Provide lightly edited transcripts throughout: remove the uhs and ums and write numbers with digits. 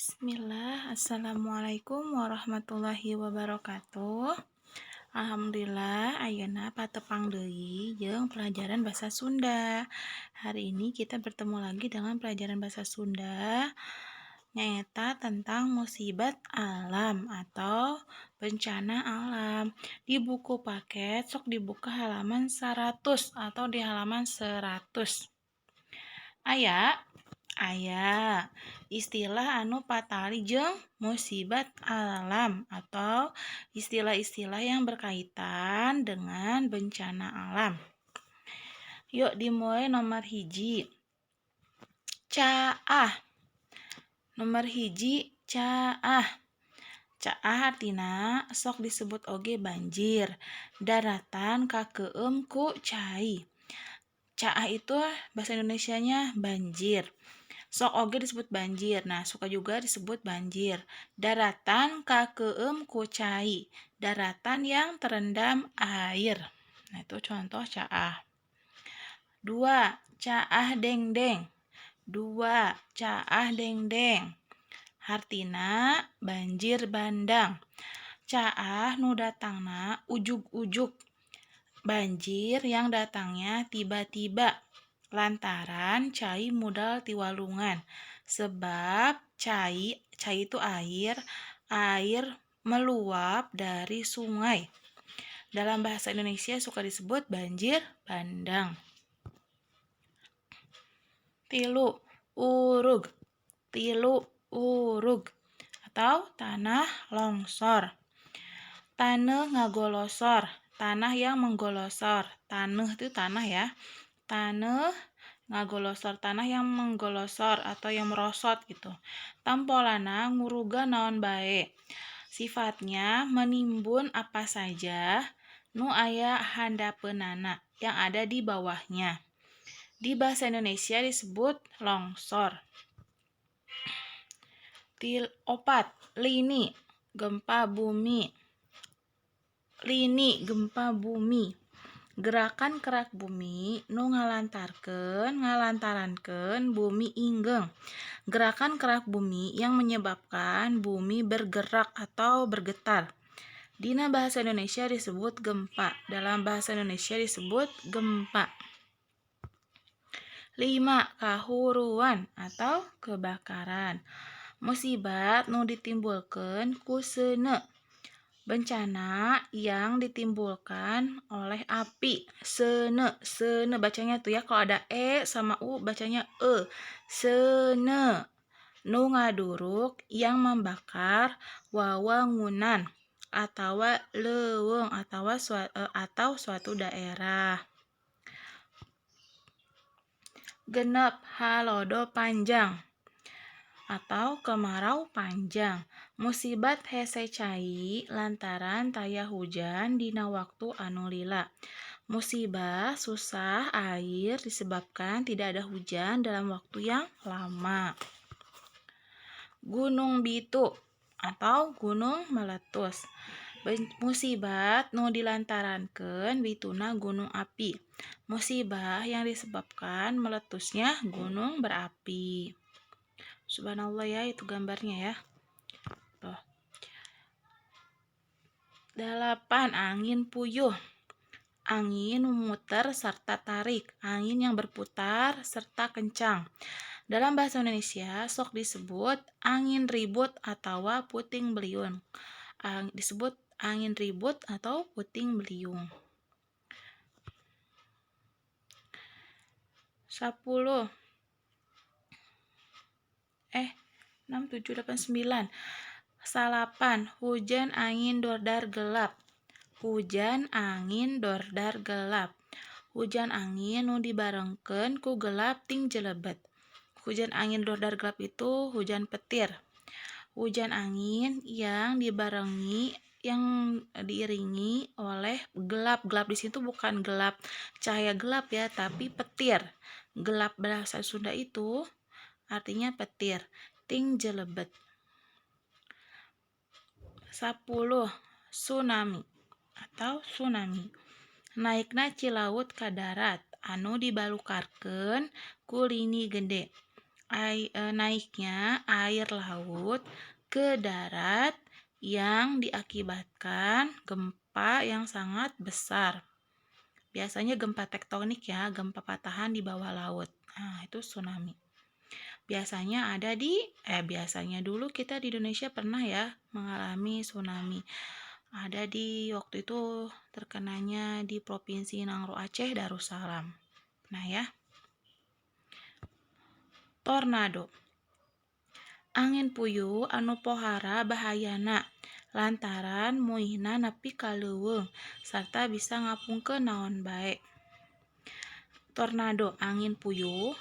Bismillah, Assalamualaikum warahmatullahi wabarakatuh. Alhamdulillah, ayeuna patepang deui jeung pelajaran bahasa Sunda. Hari ini kita bertemu lagi dengan pelajaran bahasa Sunda nyaeta tentang musibat alam atau bencana alam. Di buku paket sok dibuka halaman 100 atau di halaman 100. Aya istilah anu patali jeung musibat alam atau istilah-istilah yang berkaitan dengan bencana alam. Yuk dimulai nomor hiji. Caah. Nomor hiji caah. Caah artina sok disebut oge banjir. Daratan kakeueum ku cai. Caah itu bahasa Indonesianya banjir. Sok oge disebut banjir. Nah, suka juga disebut banjir. Daratan kakeueum ku cai. Daratan yang terendam air. Nah, itu contoh caah. 2. Caah dengdeng. 2. Caah dengdeng. Hartina banjir bandang. Caah nu datangna ujug-ujug. Banjir yang datangnya tiba-tiba. Lantaran cai modal ti walungan. Sebab cai itu air meluap dari sungai. Dalam bahasa Indonesia suka disebut banjir bandang. 3. Urug. 3. Urug atau tanah longsor. Taneuh ngagolosor, tanah yang menggolosor. Taneuh itu tanah ya. Taneuh ngagolosor, tanah yang menggolosor atau yang merosot gitu. Tampolana nguruga naon bae. Sifatnya menimbun apa saja nu aya handapeunana yang ada di bawahnya. Di bahasa Indonesia disebut longsor. 4. Lini, gempa bumi. Lini, gempa bumi. Gerakan kerak bumi nu ngalantarankeun bumi inggeng. Gerakan kerak bumi yang menyebabkan bumi bergerak atau bergetar. Dina bahasa Indonesia disebut gempa. Dalam bahasa Indonesia disebut gempa. 5. Kahuruan atau kebakaran. Musibat nu ditimbulkeun ku seuneu. Bencana yang ditimbulkan oleh api. Seuneu bacanya tuh ya, kalau ada e sama u bacanya e. Seuneu nu ngaduruk yang membakar wawangunan atau leuweung atau suatu daerah. 6. Halodo panjang atau kemarau panjang. Musibat hese cai lantaran taya hujan dina waktu anu lila. Musibah susah air disebabkan tidak ada hujan dalam waktu yang lama. Gunung Bitu atau gunung meletus. Musibat nu dilantarankeun bituna gunung api. Musibah yang disebabkan meletusnya gunung berapi. Subhanallah ya, itu gambarnya ya. Tuh. 8. Angin puyuh. Angin memutar serta tarik. Angin yang berputar serta kencang. Dalam bahasa Indonesia sok disebut angin ribut atau puting beliung. Disebut angin ribut atau puting beliung. 10. 6, 7, 8, 9. 8. Hujan angin dordar gelap. Hujan angin dordar gelap. Hujan angin nu dibarengkeun ku gelap ting jelebet. Hujan angin dordar gelap itu hujan petir. Hujan angin yang diiringi oleh gelap. Gelap di situ bukan gelap cahaya gelap ya, tapi petir. Gelap bahasa Sunda itu artinya petir. Ting jelebet. 10. Tsunami atau tsunami. Naikna cilaut ka darat anu dibalukarkeun ku lini gede. naiknya air laut ke darat yang diakibatkan gempa yang sangat besar. Biasanya gempa tektonik ya, gempa patahan di bawah laut. Nah, itu tsunami. Biasanya dulu kita di Indonesia pernah ya mengalami tsunami. Ada di waktu itu terkenanya di Provinsi Nangro Aceh, Darussalam. Nah ya. Tornado. Angin puyuh anu pohara bahayana lantaran muihna nepi ka leuweung sarta bisa ngapungkeun naon bae. Tornado, angin puyuh,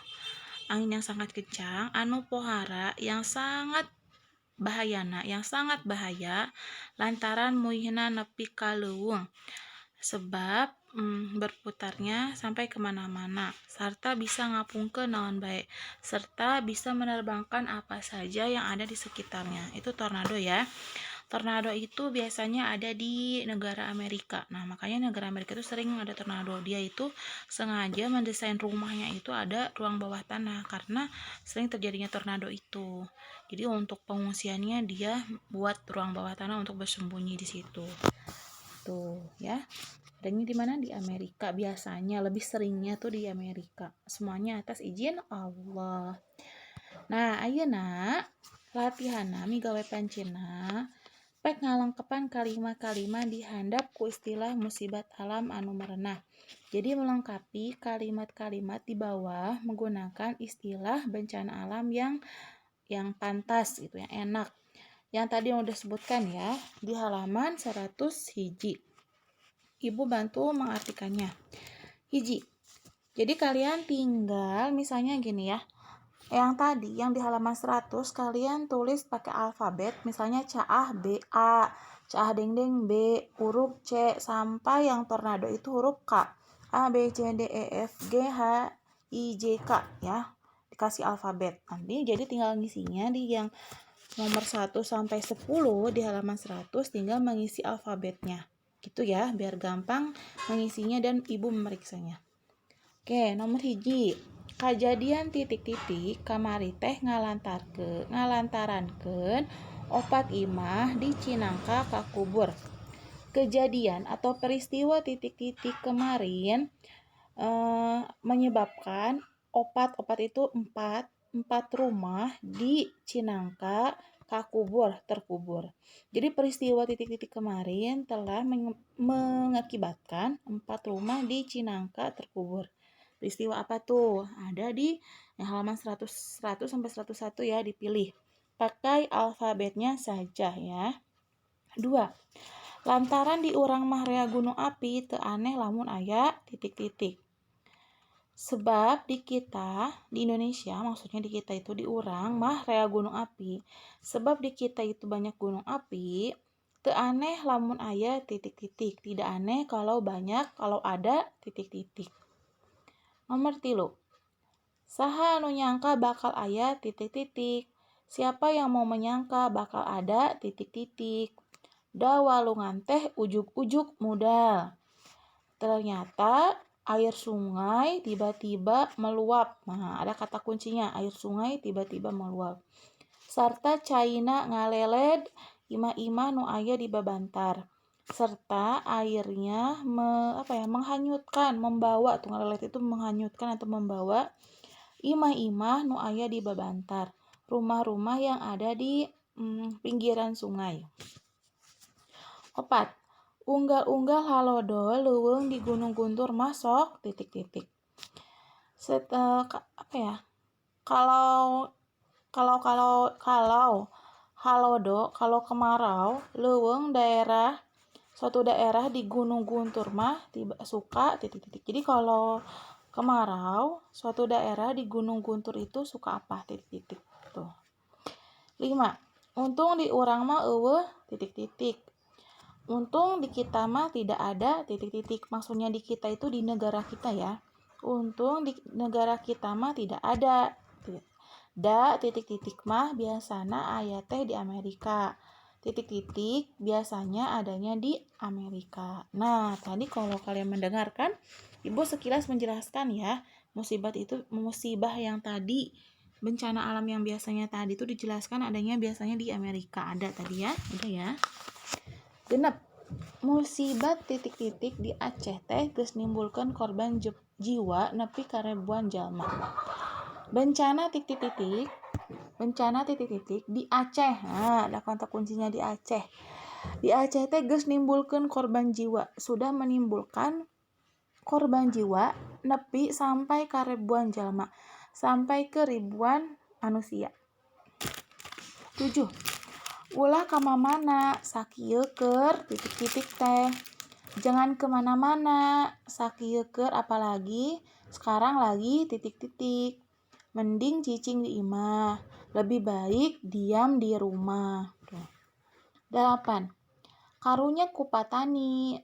angin yang sangat kencang anu pohara yang sangat bahaya lantaran muihna nepi ka leuweung sebab berputarnya sampai kemana-mana serta bisa ngapungkeun naon bae serta bisa menerbangkan apa saja yang ada di sekitarnya. Itu tornado ya. Tornado itu biasanya ada di negara Amerika. Nah, makanya negara Amerika itu sering ada tornado. Dia itu sengaja mendesain rumahnya itu ada ruang bawah tanah karena sering terjadinya tornado itu. Jadi untuk pengungsiannya dia buat ruang bawah tanah untuk bersembunyi di situ. Tuh, ya. Adanya di mana? Di Amerika biasanya, lebih seringnya tuh di Amerika. Semuanya atas izin Allah. Nah, ayeuna latihanna migawe pancina pek ngalengkepan kalimat-kalimat dihandap ku istilah musibat alam anu merenah. Jadi melengkapi kalimat-kalimat di bawah menggunakan istilah bencana alam yang pantas gitu, yang enak. Yang tadi yang udah sebutkan ya, di halaman 100 hiji. Ibu bantu mengartikannya. Hiji. Jadi kalian tinggal misalnya gini ya. Yang tadi yang di halaman 100 kalian tulis pakai alfabet, misalnya caah B A, caah dengdeng B, huruf C sampai yang tornado itu huruf K. A B C D E F G H I J K ya. Dikasih alfabet. Nanti jadi tinggal ngisinya di yang nomor 1 sampai 10 di halaman 100 tinggal mengisi alfabetnya. Gitu ya, biar gampang mengisinya dan ibu memeriksanya. Oke, nomor hiji. Kajadian titik-titik kamari teh ngalantarankeun opat imah di Cinangka ka kubur. Kejadian atau peristiwa titik-titik kemarin menyebabkan opat itu empat rumah di Cinangka terkubur. Jadi peristiwa titik-titik kemarin telah mengakibatkan 4 rumah di Cinangka terkubur. Peristiwa apa tuh? Ada di halaman 100 sampai 101 ya, dipilih. Pakai alfabetnya saja ya. 2. Lantaran di urang mah rea gunung api teu aneh lamun aya titik-titik. Sebab di kita, di Indonesia, maksudnya di kita itu di urang mah rea gunung api. Sebab di kita itu banyak gunung api, teu aneh lamun aya titik-titik. Tidak aneh kalau ada titik-titik. Nomor 3. Saha anu nyangka bakal aya titik-titik? Siapa yang mau menyangka bakal ada titik-titik? Da walungan teh ujug-ujug modal. Ternyata air sungai tiba-tiba meluap. Nah, ada kata kuncinya, air sungai tiba-tiba meluap. Sarta caina ngaleled imah-imah nu aya di babantar. Serta airnya menghanyutkan, membawa, ngalelet itu menghanyutkan atau membawa imah-imah nu aya di babantar, rumah-rumah yang ada di pinggiran sungai. 4. Unggal-unggal halodo leuweung di Gunung Guntur mah sok titik-titik. Kalau halodo, kalau kemarau, leuweung suatu daerah di Gunung Guntur mah suka titik-titik. Jadi kalau kemarau, suatu daerah di Gunung Guntur itu suka apa? Titik-titik. Tuh. 5. Untung di urang mah eueuh titik-titik. Untung di kita mah tidak ada titik-titik. Maksudnya di kita itu di negara kita ya. Untung di negara kita mah tidak ada. Titik-titik mah biasana aya teh di Amerika. Titik-titik biasanya adanya di Amerika. Nah, tadi kalau kalian mendengarkan, Ibu sekilas menjelaskan ya, musibah yang tadi bencana alam yang biasanya tadi itu dijelaskan adanya biasanya di Amerika. Ada tadi ya, udah ya. Genep, musibat titik-titik di Aceh teh geus nimbulkeun korban jiwa nepi ka ribuan jalma. Bencana titik-titik di Aceh. Nah, ada kata kuncinya di Aceh. Di Aceh teh geus nimbulkeun korban jiwa, sudah menimbulkan korban jiwa nepi sampai ka ribuan jalma, sampai ke ribuan manusia. 7. Ulah kamana-mana sakieu keur titik-titik teh. Jangan kemana-mana sakieu keur, apalagi sekarang lagi titik-titik. Mending cicing di imah, lebih baik diam di rumah. 8. Karunya ku patani,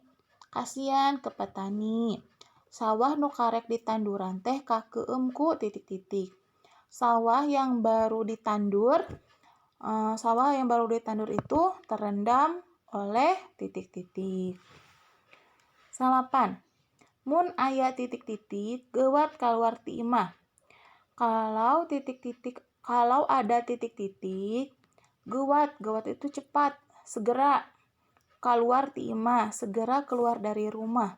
kasihan ke petani. Sawah nu karek ditanduran teh kakeueum ku titik-titik. Sawah yang baru ditandur itu terendam oleh titik-titik. 8. Mun aya titik-titik geuwat kaluar ti imah. Kalau ada titik-titik, geuwat itu cepat, segera keluar ti imah, segera keluar dari rumah.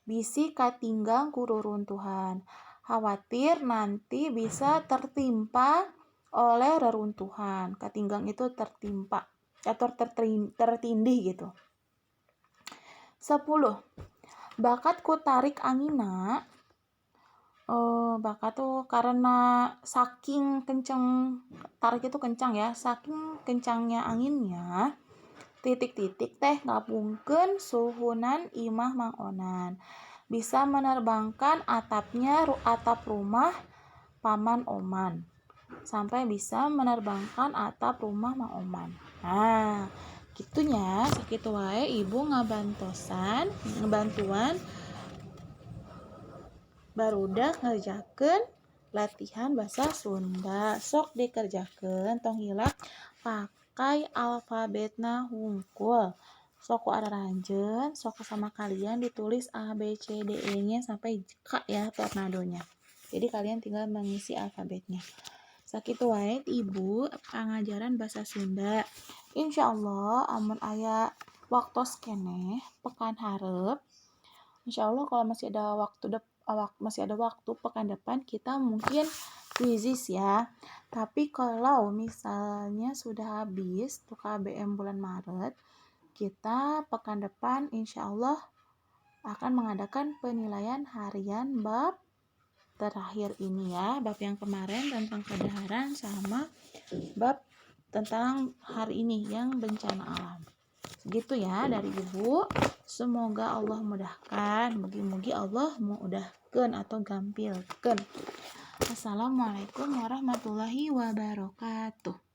Bisi katinggang ku reruntuhan. Khawatir nanti bisa tertimpa oleh reruntuhan. Katinggang itu tertimpa atau tertindih gitu. 10. Bakat ku tarik angina. Bakat tuh karena saking kencang, tarik itu kencang ya, saking kencangnya anginnya, titik-titik teh ngabungkeun suhunan imah Mang Onan. Bisa menerbangkan atap rumah Paman Oman. Sampai bisa menerbangkan atap rumah Mang Oman. Nah, gitunya sakitu wae Ibu ngebantuan barudak ngerjakeun latihan bahasa Sunda. Sok dikerjakeun tong hilak pakai alfabetna hungkul. Sok ku araranjeun, sok sama kalian ditulis A, B, C, D, E-nya sampai K ya tornadonya. Jadi kalian tinggal mengisi alfabetnya. Sakitu wae Ibu pengajaran bahasa Sunda. Insyaallah amun aya waktos keneh pekan hareup. Insyaallah kalau masih ada waktu pekan depan kita mungkin kuisis ya. Tapi kalau misalnya sudah habis tuh KBM bulan Maret, kita pekan depan insyaallah akan mengadakan penilaian harian bab terakhir ini ya, bab yang kemarin tentang kedaharan sama bab tentang hari ini yang bencana alam. Gitu ya dari Ibu. Semoga Allah mudahkan. Mugi-mugi Allah mudahkeun atau gampilkeun. Assalamualaikum warahmatullahi wabarakatuh.